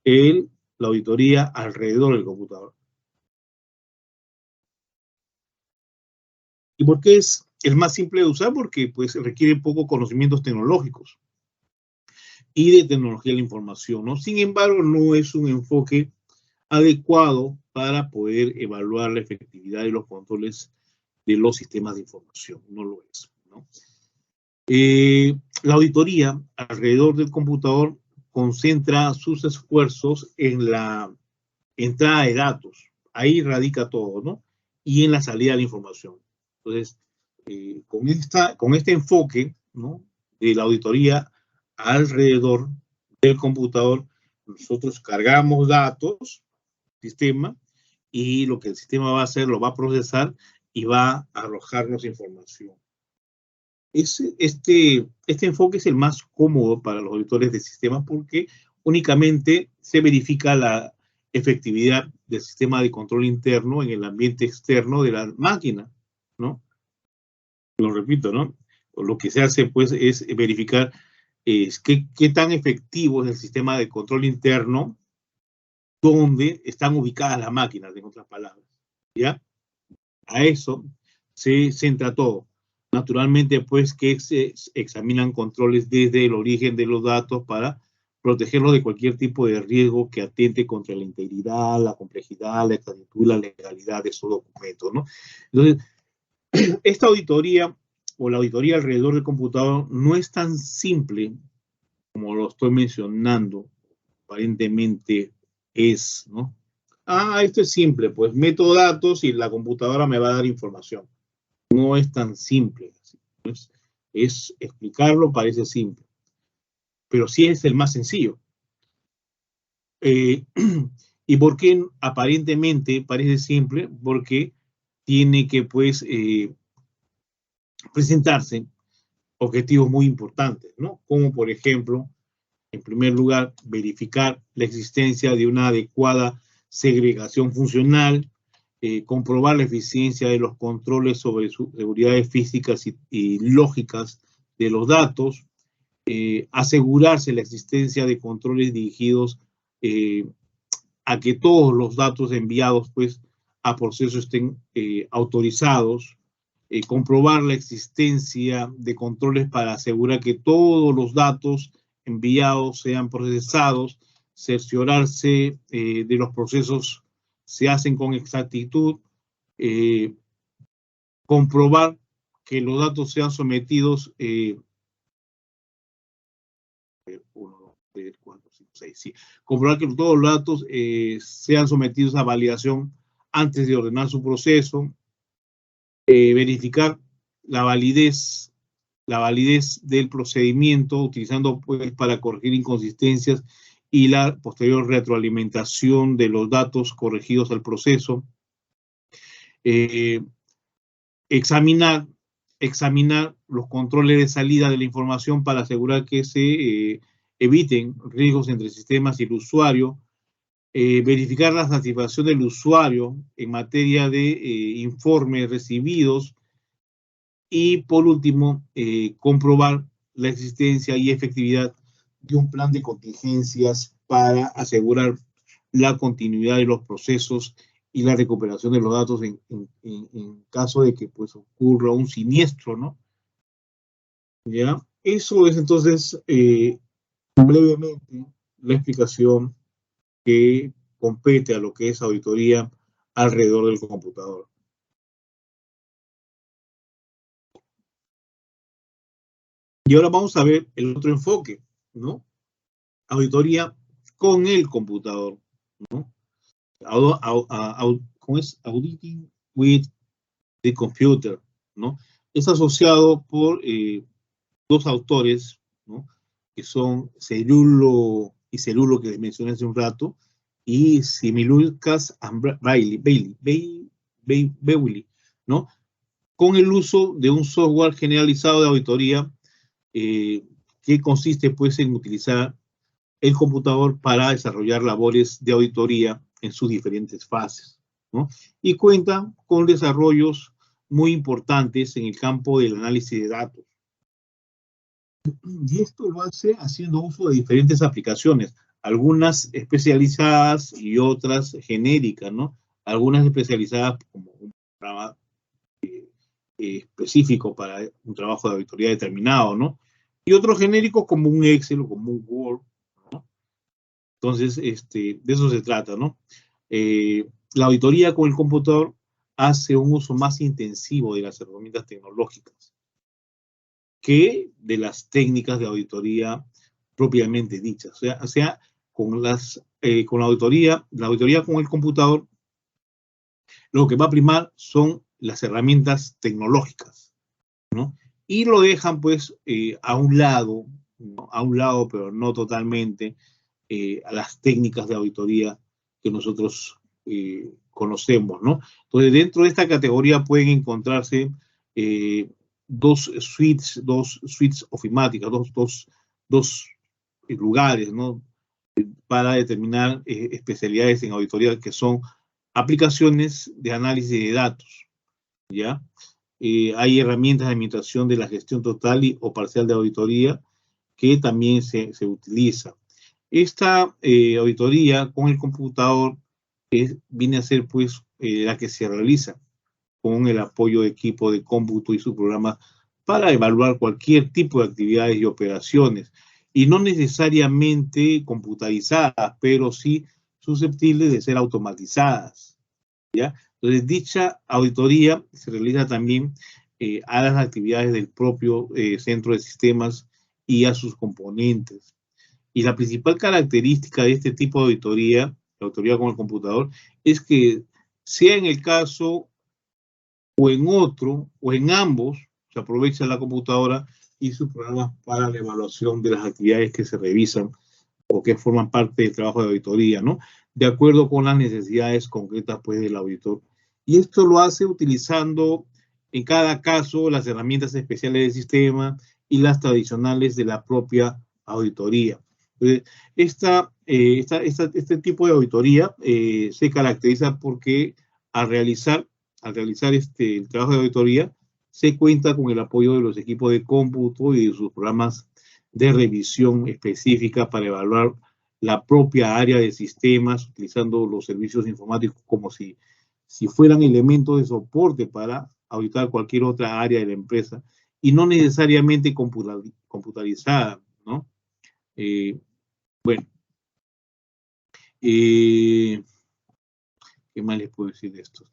La auditoría alrededor del computador. ¿Y por qué es el más simple de usar? Porque pues requiere pocos conocimientos tecnológicos y de tecnología de la información, ¿no? Sin embargo, no es un enfoque adecuado para poder evaluar la efectividad de los controles de los sistemas de información. No lo es, ¿no? La auditoría alrededor del computador concentra sus esfuerzos en la entrada de datos. Ahí radica todo, ¿no? Y en la salida de la información. Entonces, con este enfoque, ¿no?, de la auditoría alrededor del computador, nosotros cargamos datos, sistema, y lo que el sistema va a hacer, lo va a procesar y va a arrojarnos información. Este enfoque es el más cómodo para los auditores de sistemas porque únicamente se verifica la efectividad del sistema de control interno en el ambiente externo de la máquina, ¿no? Lo repito, ¿no? Lo que se hace, pues, es verificar qué tan efectivo es el sistema de control interno donde están ubicadas las máquinas, en otras palabras, ¿ya? A eso se centra todo. Naturalmente, pues, que se examinan controles desde el origen de los datos para protegerlos de cualquier tipo de riesgo que atente contra la integridad, la complejidad, la exactitud y la legalidad de esos documentos, ¿no? Entonces, esta auditoría o la auditoría alrededor del computador no es tan simple como lo estoy mencionando, aparentemente es, ¿no? Esto es simple, pues meto datos y la computadora me va a dar información. No es tan simple. Es explicarlo, parece simple, pero sí es el más sencillo. ¿Y por qué aparentemente parece simple? Porque tiene que, pues, presentarse objetivos muy importantes, ¿no? Como, por ejemplo, en primer lugar, verificar la existencia de una adecuada segregación funcional, comprobar la eficiencia de los controles sobre seguridades físicas y lógicas de los datos, asegurarse la existencia de controles dirigidos a que todos los datos enviados, pues, a procesos estén autorizados, comprobar la existencia de controles para asegurar que todos los datos enviados sean procesados, cerciorarse de los procesos se hacen con exactitud, comprobar que los datos sean sometidos, 1, 2, 3, 4, 5, 6, sí. Comprobar que todos los datos sean sometidos a validación antes de ordenar su proceso, verificar la validez del procedimiento utilizando, pues, para corregir inconsistencias y la posterior retroalimentación de los datos corregidos al proceso. Examinar los controles de salida de la información para asegurar que se eviten riesgos entre sistemas y el usuario. Verificar la satisfacción del usuario en materia de informes recibidos. Y por último, comprobar la existencia y efectividad de un plan de contingencias para asegurar la continuidad de los procesos y la recuperación de los datos en caso de que, pues, ocurra un siniestro, ¿no? ¿Ya? Eso es entonces brevemente la explicación que compete a lo que es auditoría alrededor del computador. Y ahora vamos a ver el otro enfoque, ¿no? Auditoría con el computador, ¿no? ¿Cómo es? Auditing with the computer, ¿no? Es asociado por dos autores, ¿no? Que son Cerulo y Cerulo, que les mencioné hace un rato, y Simulcas and Bailey, ¿no? Con el uso de un software generalizado de auditoría que consiste pues en utilizar el computador para desarrollar labores de auditoría en sus diferentes fases, ¿no? Y cuenta con desarrollos muy importantes en el campo del análisis de datos. Y esto lo hace haciendo uso de diferentes aplicaciones, algunas especializadas y otras genéricas, ¿no? Algunas especializadas como un programa específico para un trabajo de auditoría determinado, ¿no? Y otros genéricos como un Excel o como un Word, ¿no? Entonces, de eso se trata, ¿no? La auditoría con el computador hace un uso más intensivo de las herramientas tecnológicas que de las técnicas de auditoría propiamente dichas. O sea con la auditoría con el computador, lo que va a primar son las herramientas tecnológicas, ¿no? Y lo dejan, pues, a un lado, ¿no? A un lado, pero no totalmente, a las técnicas de auditoría que nosotros conocemos, ¿no? Entonces, dentro de esta categoría pueden encontrarse dos suites ofimáticas, dos lugares, ¿no? Para determinar especialidades en auditoría que son aplicaciones de análisis de datos, ¿ya? Hay herramientas de administración de la gestión total o parcial de auditoría que también se utiliza. Esta auditoría con el computador viene a ser pues la que se realiza con el apoyo de equipo de cómputo y su programa para evaluar cualquier tipo de actividades y operaciones, y no necesariamente computarizadas, pero sí susceptibles de ser automatizadas, ¿ya? Entonces, dicha auditoría se realiza también a las actividades del propio centro de sistemas y a sus componentes. Y la principal característica de este tipo de auditoría, la auditoría con el computador, es que sea en el caso o en otro, o en ambos, se aprovecha la computadora y sus programas para la evaluación de las actividades que se revisan o que forman parte del trabajo de auditoría, ¿no? De acuerdo con las necesidades concretas, pues, del auditor. Y esto lo hace utilizando, en cada caso, las herramientas especiales del sistema y las tradicionales de la propia auditoría. Entonces, este tipo de auditoría se caracteriza porque al realizar el trabajo de auditoría, se cuenta con el apoyo de los equipos de cómputo y de sus programas de revisión específica para evaluar la propia área de sistemas, utilizando los servicios informáticos como si fueran elementos de soporte para auditar cualquier otra área de la empresa y no necesariamente computarizada, ¿no? Bueno, ¿qué más les puedo decir de esto?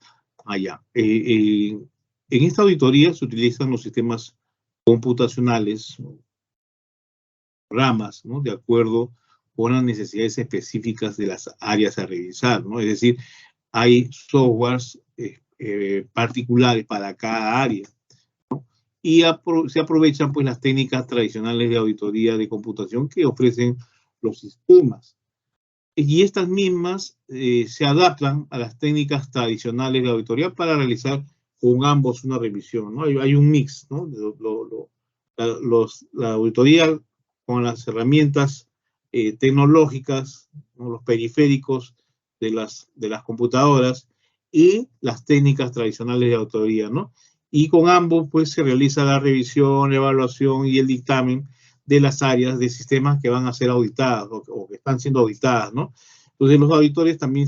En esta auditoría se utilizan los sistemas computacionales, ramas, ¿no? De acuerdo con las necesidades específicas de las áreas a revisar, ¿no? Es decir, hay softwares particulares para cada área, ¿no? Y se aprovechan pues las técnicas tradicionales de auditoría de computación que ofrecen los sistemas. Y estas mismas se adaptan a las técnicas tradicionales de auditoría para realizar con ambos una revisión, ¿no? Hay un mix, ¿no? La auditoría con las herramientas tecnológicas, ¿no? Los periféricos de las computadoras y las técnicas tradicionales de auditoría, ¿no? Y con ambos, pues, se realiza la revisión, la evaluación y el dictamen de las áreas de sistemas que van a ser auditadas o que están siendo auditadas, ¿no? Entonces, los auditores también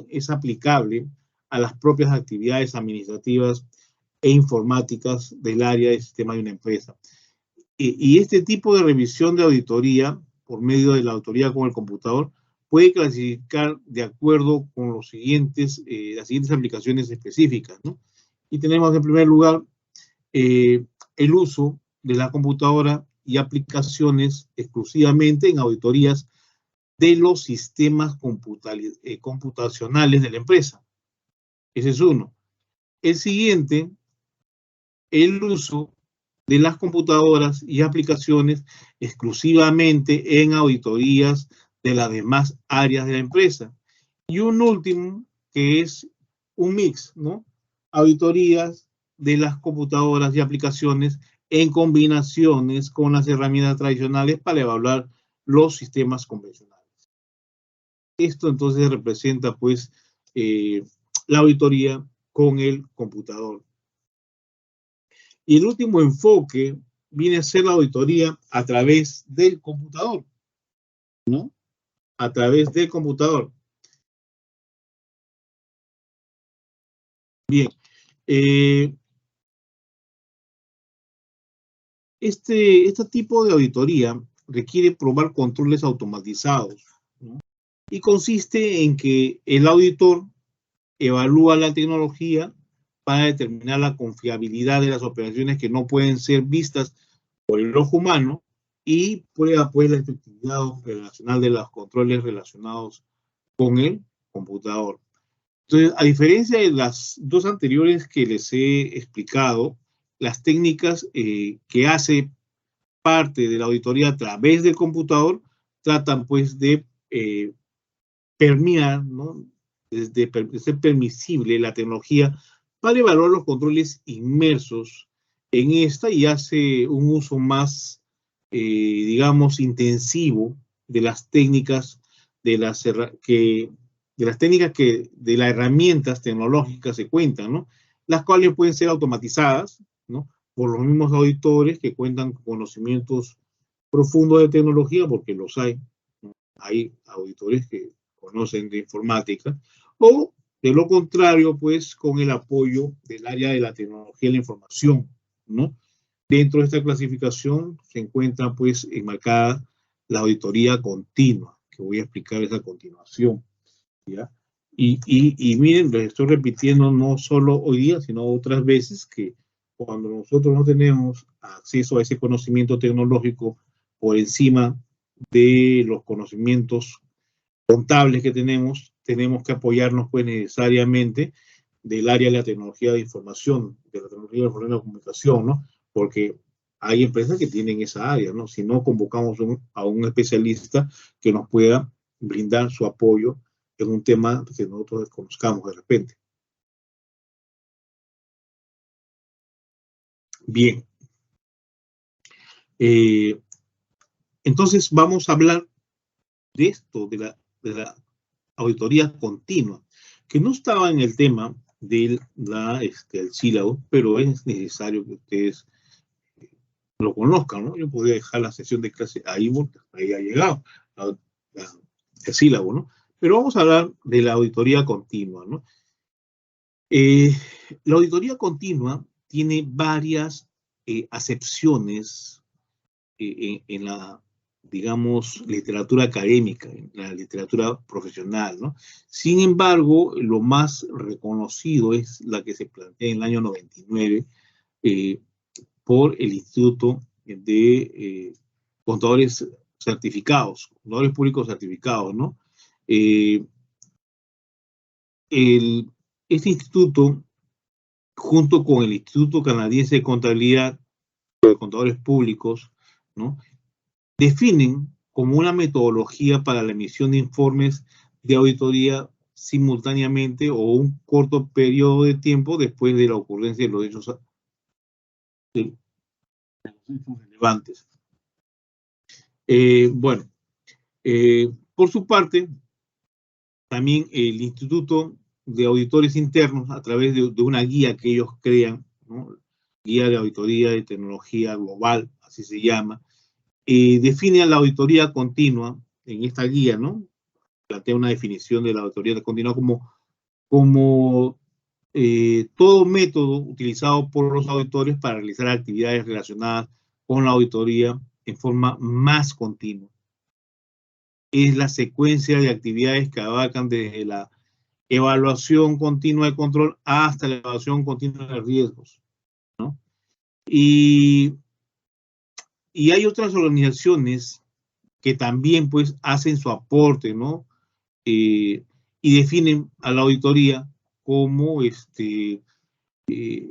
es aplicable a las propias actividades administrativas e informáticas del área de sistema de una empresa. Y este tipo de revisión de auditoría por medio de la auditoría con el computador, puede clasificar de acuerdo con las siguientes aplicaciones específicas, ¿no? Y tenemos en primer lugar el uso de la computadora y aplicaciones exclusivamente en auditorías de los sistemas computacionales de la empresa. Ese es uno. El siguiente, el uso de las computadoras y aplicaciones exclusivamente en auditorías de las demás áreas de la empresa. Y un último, que es un mix, ¿no? Auditorías de las computadoras y aplicaciones en combinaciones con las herramientas tradicionales para evaluar los sistemas convencionales. Esto entonces representa, pues, la auditoría con el computador. Y el último enfoque viene a ser la auditoría a través del computador, ¿no? A través del computador. Bien. Este tipo de auditoría requiere probar controles automatizados, ¿no? Y consiste en que el auditor evalúa la tecnología para determinar la confiabilidad de las operaciones que no pueden ser vistas por el ojo humano y prueba pues la efectividad operacional de los controles relacionados con el computador. Entonces, a diferencia de las dos anteriores que les he explicado, las técnicas que hace parte de la auditoría a través del computador tratan pues de permear, ¿no? De ser permisible la tecnología para evaluar los controles inmersos en esta y hace un uso más, digamos, intensivo de las técnicas de las herramientas tecnológicas se cuentan, ¿no? Las cuales pueden ser automatizadas, ¿no? Por los mismos auditores que cuentan con conocimientos profundos de tecnología, porque los hay, ¿no? Hay auditores que conocen de informática, o de lo contrario, pues, con el apoyo del área de la tecnología y la información, ¿no? Dentro de esta clasificación se encuentra, pues, enmarcada la auditoría continua, que voy a explicarles a continuación, ¿ya? Y miren, les estoy repitiendo no solo hoy día, sino otras veces, que cuando nosotros no tenemos acceso a ese conocimiento tecnológico por encima de los conocimientos contables que tenemos que apoyarnos pues necesariamente del área de la tecnología de información, de la tecnología de la comunicación, ¿no? Porque hay empresas que tienen esa área, ¿no? Si no, convocamos a un especialista que nos pueda brindar su apoyo en un tema que nosotros desconozcamos de repente. Bien. Entonces vamos a hablar de esto, de la auditoría continua, que no estaba en el tema del sílabo, pero es necesario que ustedes lo conozcan, ¿no? Yo podría dejar la sesión de clase ahí, porque ahí ha llegado el sílabo, ¿no? Pero vamos a hablar de la auditoría continua, ¿no? La auditoría continua tiene varias acepciones en la, digamos, literatura académica, en la literatura profesional, ¿no? Sin embargo, lo más reconocido es la que se plantea en el año 99 por el Instituto de Contadores Certificados, Contadores Públicos Certificados, ¿no? Este instituto, junto con el Instituto Canadiense de Contabilidad de Contadores Públicos, ¿no? Definen como una metodología para la emisión de informes de auditoría simultáneamente o un corto periodo de tiempo después de la ocurrencia de los hechos relevantes. Bueno, por su parte, también el Instituto de Auditores Internos, a través de una guía que ellos crean, ¿no? Guía de Auditoría de Tecnología Global, así se llama, define la auditoría continua en esta guía, ¿no? Plantea una definición de la auditoría continua como todo método utilizado por los auditores para realizar actividades relacionadas con la auditoría en forma más continua. es la secuencia de actividades que abarcan desde la evaluación continua de control hasta la evaluación continua de riesgos, ¿no? Y hay otras organizaciones que también pues hacen su aporte, ¿no? Y definen a la auditoría como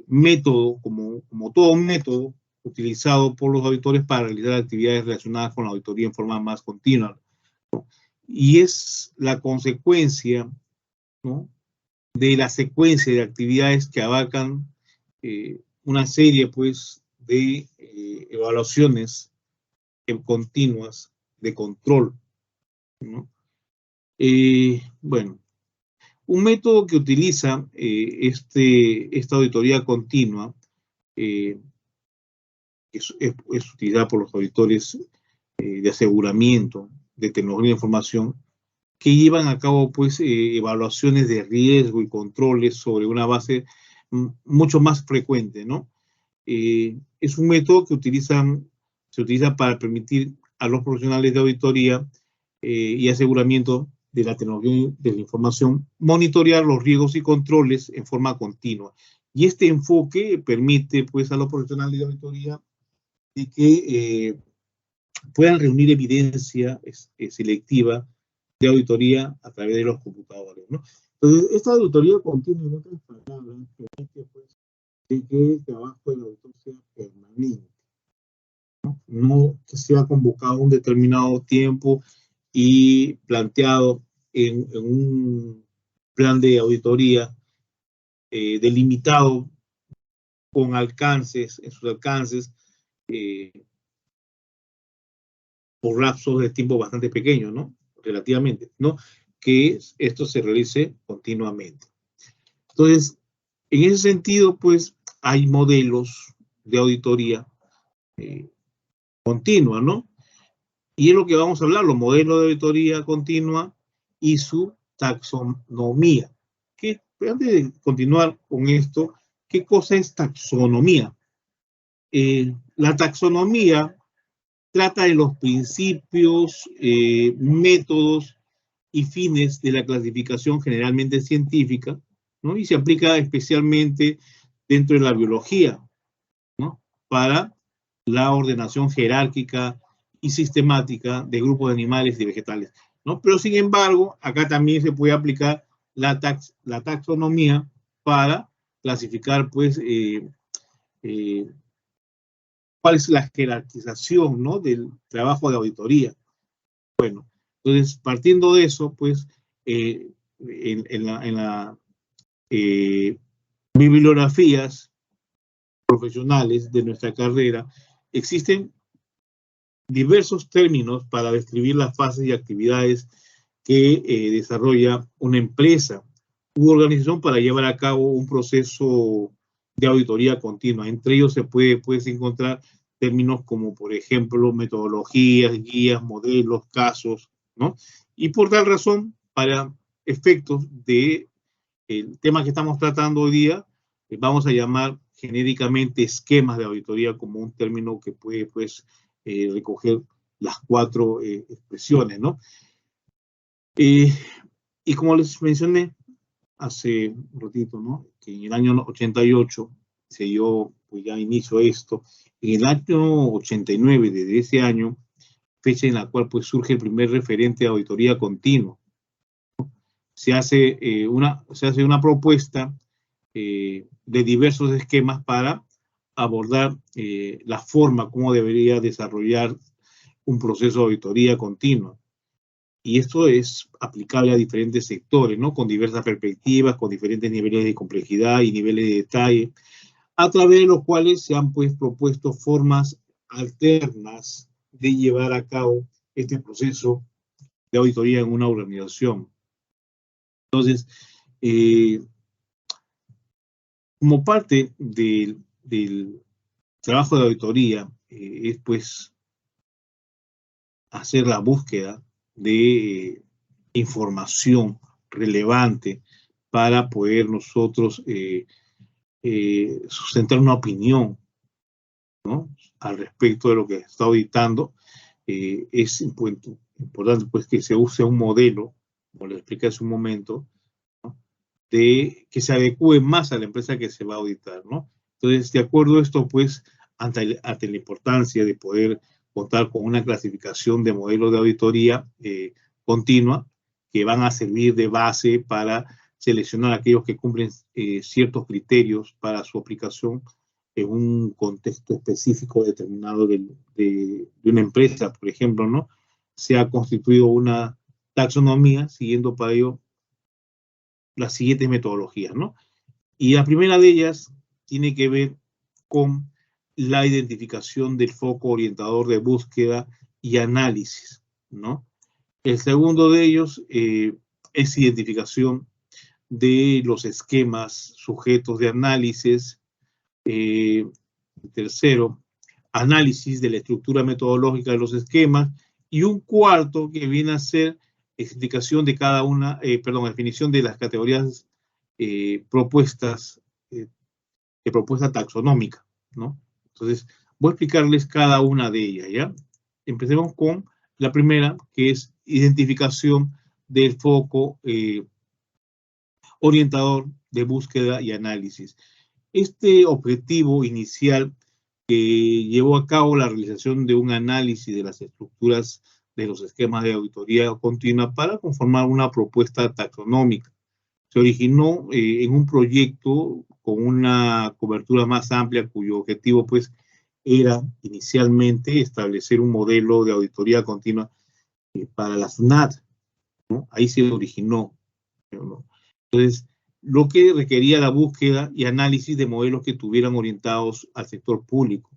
método, como todo un método utilizado por los auditores para realizar actividades relacionadas con la auditoría en forma más continua. Y es la consecuencia, ¿no?, de la secuencia de actividades que abarcan una serie, pues, de evaluaciones continuas de control, ¿no? Bueno, un método que utiliza esta auditoría continua es utilizada por los auditores de aseguramiento de tecnología de información, que llevan a cabo pues evaluaciones de riesgo y controles sobre una base mucho más frecuente, ¿no? Es un método que se utiliza para permitir a los profesionales de auditoría y aseguramiento de la tecnología de la información monitorear los riesgos y controles en forma continua. Y este enfoque permite pues a los profesionales de auditoría de que puedan reunir evidencia selectiva de auditoría a través de los computadores, ¿no? Entonces, esta auditoría continua, en otras palabras, permite pues, de que el trabajo del auditor sea permanente, ¿no? No que sea convocado un determinado tiempo y planteado en un plan de auditoría delimitado con alcances, en sus alcances, por lapsos de tiempo bastante pequeños, ¿no? Relativamente, ¿no? Que esto se realice continuamente. Entonces, en ese sentido, pues, hay modelos de auditoría continua, ¿no? Y es lo que vamos a hablar, los modelos de auditoría continua y su taxonomía. Antes de continuar con esto, ¿qué cosa es taxonomía? La taxonomía trata de los principios, métodos y fines de la clasificación generalmente científica, ¿no? Y se aplica especialmente dentro de la biología, ¿no?, para la ordenación jerárquica y sistemática de grupos de animales y vegetales, ¿no? Pero sin embargo, acá también se puede aplicar la taxonomía para clasificar, pues, cuál es la jerarquización, ¿no?, del trabajo de auditoría. Bueno, entonces, partiendo de eso, pues, en la bibliografías profesionales de nuestra carrera, existen diversos términos para describir las fases y actividades que desarrolla una empresa u organización para llevar a cabo un proceso de auditoría continua. Entre ellos se puedes encontrar términos como, por ejemplo, metodologías, guías, modelos, casos, ¿no? Y por tal razón, para efectos del tema que estamos tratando hoy día, vamos a llamar genéricamente esquemas de auditoría como un término que puede, pues, recoger las cuatro expresiones, ¿no? Y como les mencioné hace un ratito, ¿no?, que en el año 88 se dio, pues, ya inicio esto. En el año 89, desde ese año, fecha en la cual pues surge el primer referente de auditoría continua, ¿no?, se hace una propuesta de diversos esquemas para abordar la forma como debería desarrollar un proceso de auditoría continua. Y esto es aplicable a diferentes sectores, ¿no?, con diversas perspectivas, con diferentes niveles de complejidad y niveles de detalle, a través de los cuales se han pues propuesto formas alternas de llevar a cabo este proceso de auditoría en una organización. Entonces, como parte del trabajo de auditoría, es pues hacer la búsqueda de información relevante para poder nosotros sustentar una opinión, ¿no?, al respecto de lo que está auditando. Es importante pues que se use un modelo, como le expliqué hace un momento, ¿no? De que se adecue más a la empresa que se va a auditar, ¿no? Entonces, de acuerdo a esto, pues, ante la importancia de poder contar con una clasificación de modelos de auditoría continua, que van a servir de base para seleccionar aquellos que cumplen ciertos criterios para su aplicación en un contexto específico determinado de una empresa, por ejemplo, ¿no? Se ha constituido una taxonomía siguiendo para ello las siguientes metodologías, ¿no? Y la primera de ellas tiene que ver con la identificación del foco orientador de búsqueda y análisis, ¿no? El segundo de ellos es identificación de los esquemas sujetos de análisis. Tercero, análisis de la estructura metodológica de los esquemas. Y un cuarto que viene a ser explicación de cada una, definición de las categorías propuestas de propuesta taxonómica, ¿no? Entonces, voy a explicarles cada una de ellas, ¿ya? Empecemos con la primera, que es identificación del foco orientador de búsqueda y análisis. Este objetivo inicial que llevó a cabo la realización de un análisis de las estructuras de los esquemas de auditoría continua para conformar una propuesta taxonómica. Se originó en un proyecto con una cobertura más amplia cuyo objetivo pues era inicialmente establecer un modelo de auditoría continua para la SUNAT, ¿no? Ahí se originó, ¿no? Entonces, lo que requería la búsqueda y análisis de modelos que estuvieran orientados al sector público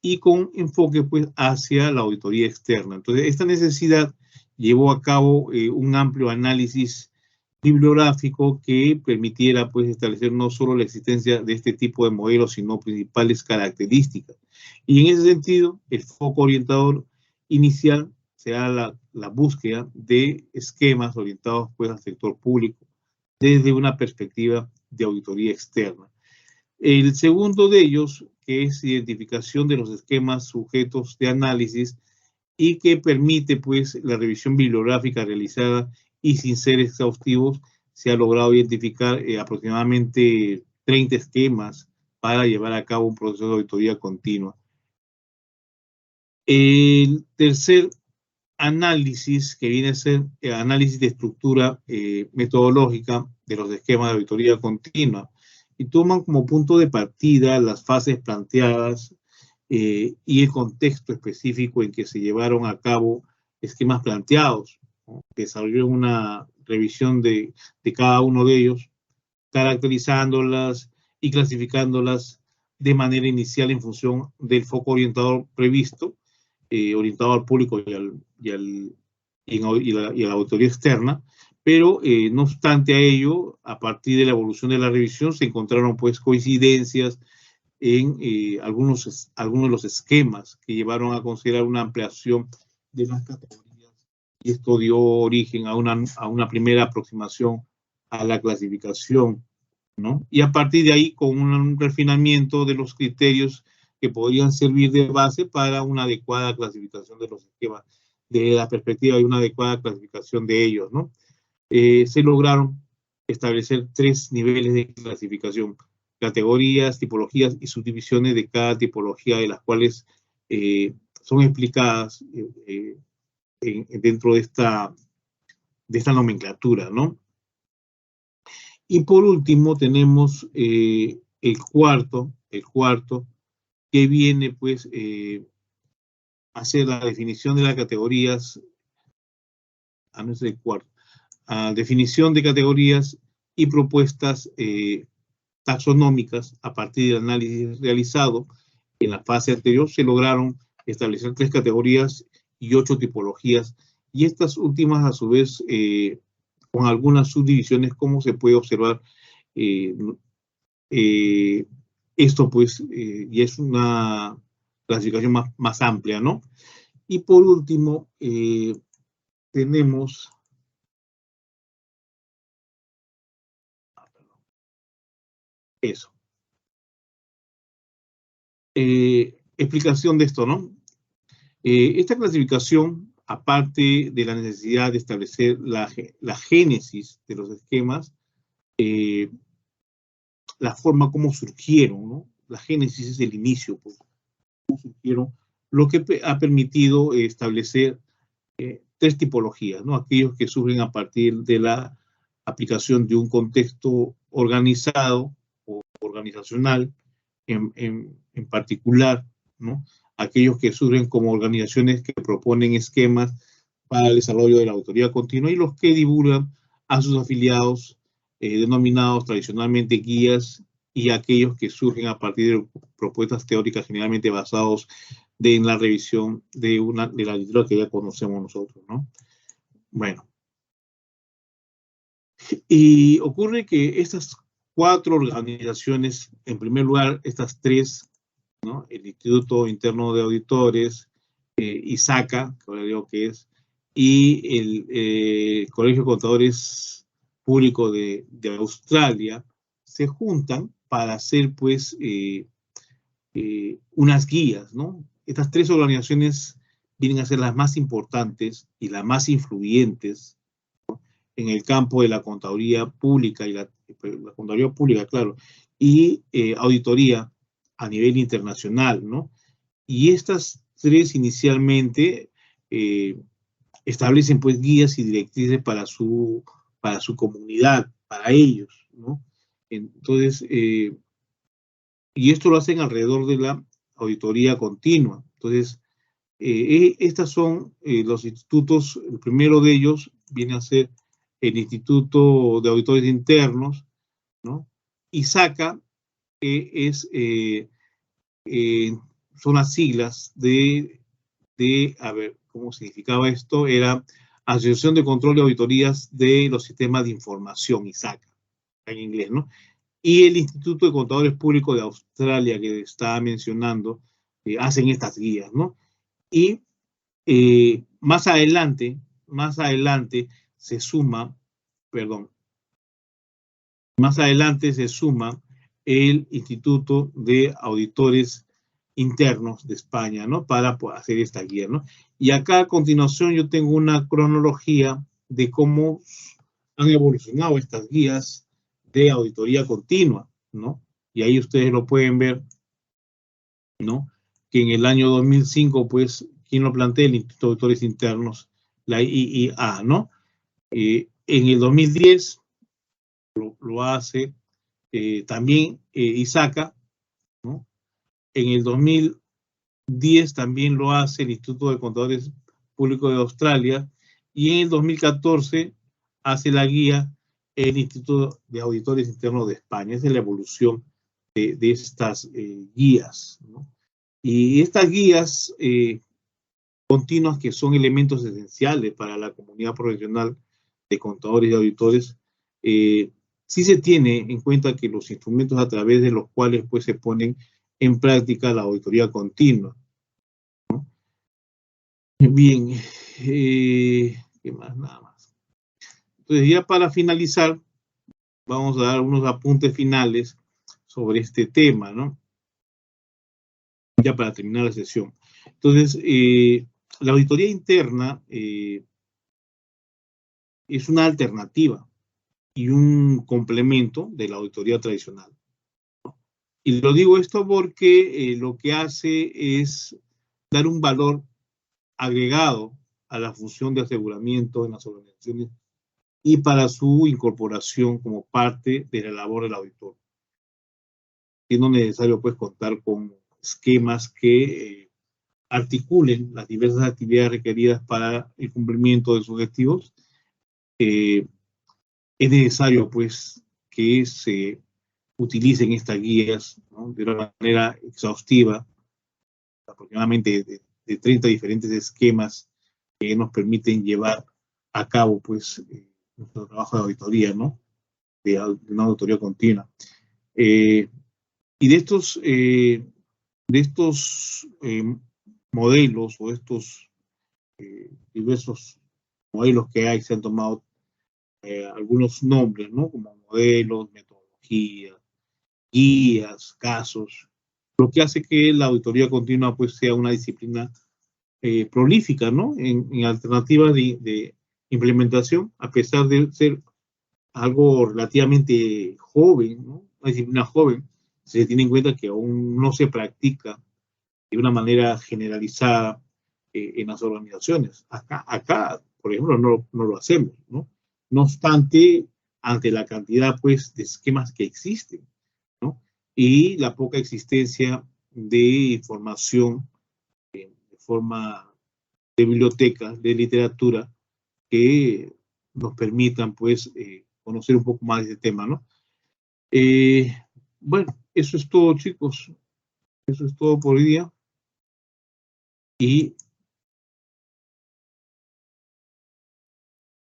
y con enfoque pues hacia la auditoría externa. Entonces, esta necesidad llevó a cabo un amplio análisis bibliográfico que permitiera pues establecer no solo la existencia de este tipo de modelos, sino principales características. Y en ese sentido, el foco orientador inicial será la búsqueda de esquemas orientados pues al sector público desde una perspectiva de auditoría externa. El segundo de ellos, que es identificación de los esquemas sujetos de análisis y que permite pues la revisión bibliográfica realizada y sin ser exhaustivos, se ha logrado identificar aproximadamente 30 esquemas para llevar a cabo un proceso de auditoría continua. El tercer análisis, que viene a ser análisis de estructura metodológica de los esquemas de auditoría continua, y toman como punto de partida las fases planteadas y el contexto específico en que se llevaron a cabo esquemas planteados, ¿no? Desarrolló una revisión de cada uno de ellos, caracterizándolas y clasificándolas de manera inicial en función del foco orientador previsto, orientado al público y a la auditoría externa, pero no obstante a ello, a partir de la evolución de la revisión, se encontraron pues coincidencias en algunos de los esquemas que llevaron a considerar una ampliación de las categorías, y esto dio origen a una primera aproximación a la clasificación, ¿no? Y a partir de ahí, con un refinamiento de los criterios que podrían servir de base para una adecuada clasificación de los esquemas, de la perspectiva de una adecuada clasificación de ellos, ¿no? Se lograron establecer 3 niveles de clasificación: categorías, tipologías y subdivisiones de cada tipología, de las cuales son explicadas dentro de esta nomenclatura, ¿no? Y por último tenemos el cuarto, que viene pues a hacer la definición de las categorías, no es el cuarto, definición de categorías y propuestas taxonómicas. A partir del análisis realizado en la fase anterior, se lograron establecer 3 categorías y 8 tipologías, y estas últimas a su vez con algunas subdivisiones, como se puede observar. Esto pues ya es una clasificación más amplia, ¿no? Y por último tenemos eso. Explicación de esto, ¿no? Esta clasificación aparte de la necesidad de establecer la génesis de los esquemas, la forma como surgieron, ¿no? La génesis es el inicio, pues, cómo surgieron, lo que ha permitido establecer tres tipologías, ¿no? Aquellos que surgen a partir de la aplicación de un contexto organizado o organizacional en particular, ¿no? Aquellos que surgen como organizaciones que proponen esquemas para el desarrollo de la auditoría continua y los que divulgan a sus afiliados, denominados tradicionalmente guías, y aquellos que surgen a partir de propuestas teóricas generalmente basados en la revisión de la literatura que ya conocemos nosotros, ¿no? Bueno. Y ocurre que estas cuatro organizaciones, en primer lugar, estas tres, ¿no? El Instituto Interno de Auditores, ISACA, que ahora digo que es, y el Colegio de Contadores Público de Australia, se juntan para hacer, pues, unas guías, ¿no? Estas tres organizaciones vienen a ser las más importantes y las más influyentes, ¿no? En el campo de la contaduría pública, y la contaduría pública, claro, y auditoría a nivel internacional, ¿no? Y estas tres inicialmente establecen, pues, guías y directrices para su comunidad, para ellos, ¿no? Entonces, y esto lo hacen alrededor de la auditoría continua. Entonces, estas son los institutos. El primero de ellos viene a ser el Instituto de Auditores Internos, ¿no? ISACA, que son las siglas a ver, ¿cómo significaba esto? Era Asociación de Control de Auditorías de los Sistemas de Información, ISACA, en inglés, ¿no? Y el Instituto de Contadores Públicos de Australia, que estaba mencionando, hacen estas guías, ¿no? Y más adelante se suma, perdón, más adelante se suma el Instituto de Auditores Internos de España, ¿no? Para hacer esta guía, ¿no? Y acá a continuación yo tengo una cronología de cómo han evolucionado estas guías de auditoría continua, ¿no? Y ahí ustedes lo pueden ver, ¿no? Que en el año 2005, pues, ¿quién lo plantea? El Instituto de Auditores Internos, la IIA, ¿no? En el 2010 lo hace también ISACA, ¿no? En el 2010 también lo hace el Instituto de Contadores Públicos de Australia, y en el 2014 hace la guía el Instituto de Auditores Internos de España. Esa es la evolución de estas guías, ¿no? Y estas guías continuas, que son elementos esenciales para la comunidad profesional de contadores y auditores, sí se tiene en cuenta que los instrumentos a través de los cuales, pues, se ponen en práctica la auditoría continua, ¿no? Bien, ¿qué más? Nada más. Entonces, ya para finalizar, vamos a dar unos apuntes finales sobre este tema, ¿no? Ya para terminar la sesión. Entonces, la auditoría interna es una alternativa y un complemento de la auditoría tradicional. Y lo digo esto porque lo que hace es dar un valor agregado a la función de aseguramiento en las organizaciones y para su incorporación como parte de la labor del auditor, siendo necesario, pues, contar con esquemas que articulen las diversas actividades requeridas para el cumplimiento de sus objetivos. Es necesario, pues, que se utilicen estas guías, ¿no? De una manera exhaustiva, aproximadamente de 30 diferentes esquemas que nos permiten llevar a cabo, pues, nuestro trabajo de auditoría, ¿no? De una auditoría continua. Y de estos modelos, o estos diversos modelos que hay, se han tomado algunos nombres, ¿no? Como modelos, metodologías, guías, casos, lo que hace que la auditoría continua, pues, sea una disciplina prolífica, ¿no? En alternativas de implementación, a pesar de ser algo relativamente joven, ¿no? Una disciplina joven, se tiene en cuenta que aún no se practica de una manera generalizada en las organizaciones. Acá, por ejemplo, no lo hacemos, ¿no? No obstante, ante la cantidad, pues, de esquemas que existen, ¿no? Y la poca existencia de información de forma de bibliotecas, de literatura, que nos permitan, pues, conocer un poco más de este tema, ¿no? Bueno, eso es todo, chicos. Eso es todo por hoy día. Y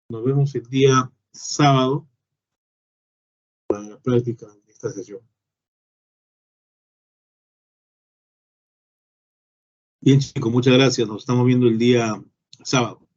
nos vemos el día sábado para la práctica de esta sesión. Bien, chicos, muchas gracias. Nos estamos viendo el día sábado.